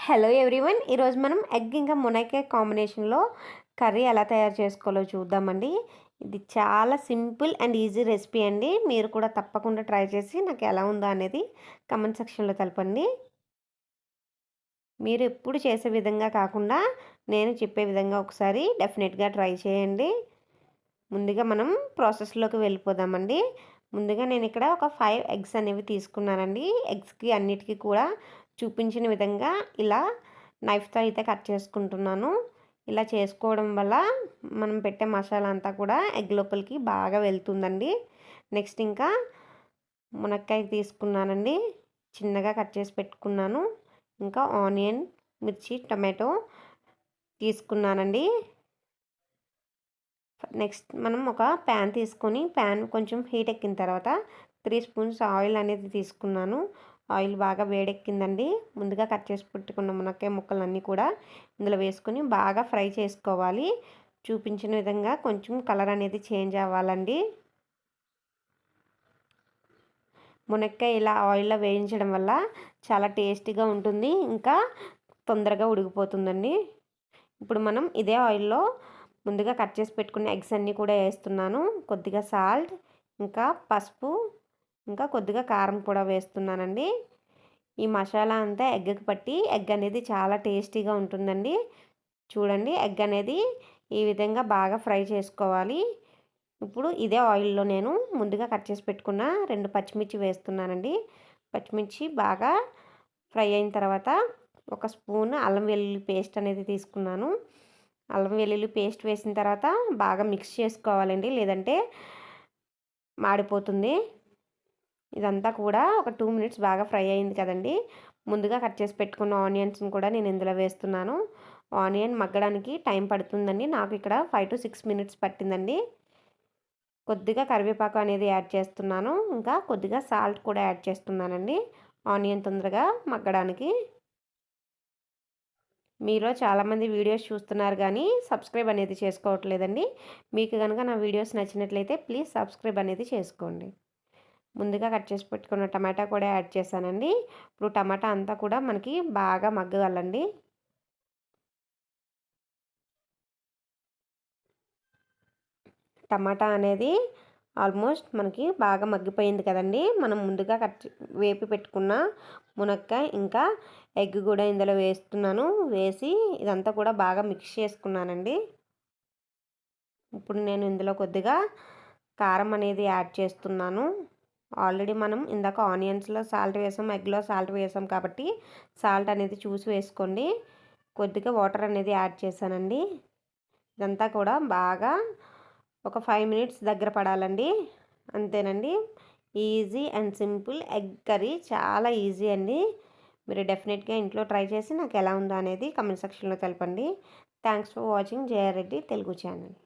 Hello everyone, ఈరోజు మనం egg ఇంకా మునక్కాయ కాంబినేషన్లో కర్రీ ఎలా తయారు చేసుకోవాలో చూద్దామండి. ఇది చాలా సింపుల్ అండ్ ఈజీ రెసిపీ అండి. మీరు కూడా తప్పకుండా ట్రై చేసి నాకు ఎలా ఉందో అనేది కమెంట్ సెక్షన్లో తెలపండి. మీరు ఎప్పుడు చేసే విధంగా కాకుండా నేను చెప్పే విధంగా ఒకసారి డెఫినెట్గా ట్రై చేయండి. ముందుగా మనం ప్రాసెస్లోకి వెళ్ళిపోదామండి. ముందుగా నేను ఇక్కడ ఒక 5 ఎగ్స్ అనేవి తీసుకున్నానండి. ఎగ్స్కి అన్నిటికీ కూడా చూపించిన విధంగా ఇలా నైఫ్తో అయితే కట్ చేసుకుంటున్నాను. ఇలా చేసుకోవడం వల్ల మనం పెట్టే మసాలా అంతా కూడా ఎగ్ లోపలికి బాగా వెళ్తుందండి. నెక్స్ట్ ఇంకా మునక్కాయ తీసుకున్నానండి, చిన్నగా కట్ చేసి పెట్టుకున్నాను. ఇంకా ఆనియన్, మిర్చి, టమాటో తీసుకున్నానండి. నెక్స్ట్ మనం ఒక ప్యాన్ తీసుకొని ప్యాన్ కొంచెం హీట్ ఎక్కిన తర్వాత 3 స్పూన్స్ ఆయిల్ అనేది తీసుకున్నాను. ఆయిల్ బాగా వేడెక్కిందండి. ముందుగా కట్ చేసి పెట్టుకున్న మునక్కాయ ముక్కలన్నీ కూడా ఇందులో వేసుకొని బాగా ఫ్రై చేసుకోవాలి. చూపించిన విధంగా కొంచెం కలర్ అనేది చేంజ్ అవ్వాలండి. మునక్కాయ ఇలా ఆయిల్లో వేయించడం వల్ల చాలా టేస్టీగా ఉంటుంది, ఇంకా తొందరగా ఉడికిపోతుందండి. ఇప్పుడు మనం ఇదే ఆయిల్లో ముందుగా కట్ చేసి పెట్టుకున్న ఎగ్స్ అన్నీ కూడా వేస్తున్నాను. కొద్దిగా సాల్ట్, ఇంకా పసుపు, ఇంకా కొద్దిగా కారం కూడా వేస్తున్నానండి. ఈ మసాలా అంతా ఎగ్కి పట్టి ఎగ్ అనేది చాలా టేస్టీగా ఉంటుందండి. చూడండి, ఎగ్ అనేది ఈ విధంగా బాగా ఫ్రై చేసుకోవాలి. ఇప్పుడు ఇదే ఆయిల్లో నేను ముందుగా కట్ చేసి పెట్టుకున్న 2 పచ్చిమిర్చి వేస్తున్నానండి. పచ్చిమిర్చి బాగా ఫ్రై అయిన తర్వాత ఒక స్పూన్ అల్లం వెల్లుల్లి పేస్ట్ అనేది తీసుకున్నాను. అల్లం వెల్లుల్లి పేస్ట్ వేసిన తర్వాత బాగా మిక్స్ చేసుకోవాలండి, లేదంటే మాడిపోతుంది. ఇదంతా కూడా ఒక 2 మినిట్స్ బాగా ఫ్రై అయింది కదండి. ముందుగా కట్ చేసి పెట్టుకున్న ఆనియన్స్ని కూడా నేను ఇందులో వేస్తున్నాను. ఆనియన్ మగ్గడానికి టైం పడుతుందండి. నాకు ఇక్కడ 5 to 6 మినిట్స్ పట్టిందండి. కొద్దిగా కరివేపాకు అనేది యాడ్ చేస్తున్నాను. ఇంకా కొద్దిగా సాల్ట్ కూడా యాడ్ చేస్తున్నానండి, ఆనియన్ తొందరగా మగ్గడానికి. మీలో చాలామంది వీడియోస్ చూస్తున్నారు కానీ సబ్స్క్రైబ్ అనేది చేసుకోవట్లేదండి. మీకు కనుక నా వీడియోస్ నచ్చినట్లయితే ప్లీజ్ సబ్స్క్రైబ్ అనేది చేసుకోండి. ముందుగా కట్ చేసి పెట్టుకున్న టమాటా కూడా యాడ్ చేశానండి. ఇప్పుడు టమాటా అంతా కూడా మనకి బాగా మగ్గగలండి. టమాటా అనేది ఆల్మోస్ట్ మనకి బాగా మగ్గిపోయింది కదండి. మనం ముందుగా వేపి పెట్టుకున్న మునక్కాయ ఇంకా ఎగ్ కూడా ఇందులో వేస్తున్నాను. వేసి ఇదంతా కూడా బాగా మిక్స్ చేసుకున్నానండి. ఇప్పుడు నేను ఇందులో కొద్దిగా కారం అనేది యాడ్ చేస్తున్నాను. ఆల్రెడీ మనం ఇందాక ఆనియన్స్లో సాల్ట్ వేసాం, ఎగ్లో సాల్ట్ వేసాం కాబట్టి సాల్ట్ అనేది చూసి వేసుకోండి. కొద్దిగా వాటర్ అనేది యాడ్ చేశానండి. ఇదంతా కూడా బాగా ఒక 5 మినిట్స్ దగ్గర పడాలండి. అంతేనండి. Easy and simple egg curry చాలా ఈజీ అండి. మీరు డెఫినెట్గా ఇంట్లో ట్రై చేసి నాకు ఎలా ఉందో అనేది కమెంట్ సెక్షన్లో తెలపండి. Thanks for watching Jaya Reddy Telugu channel.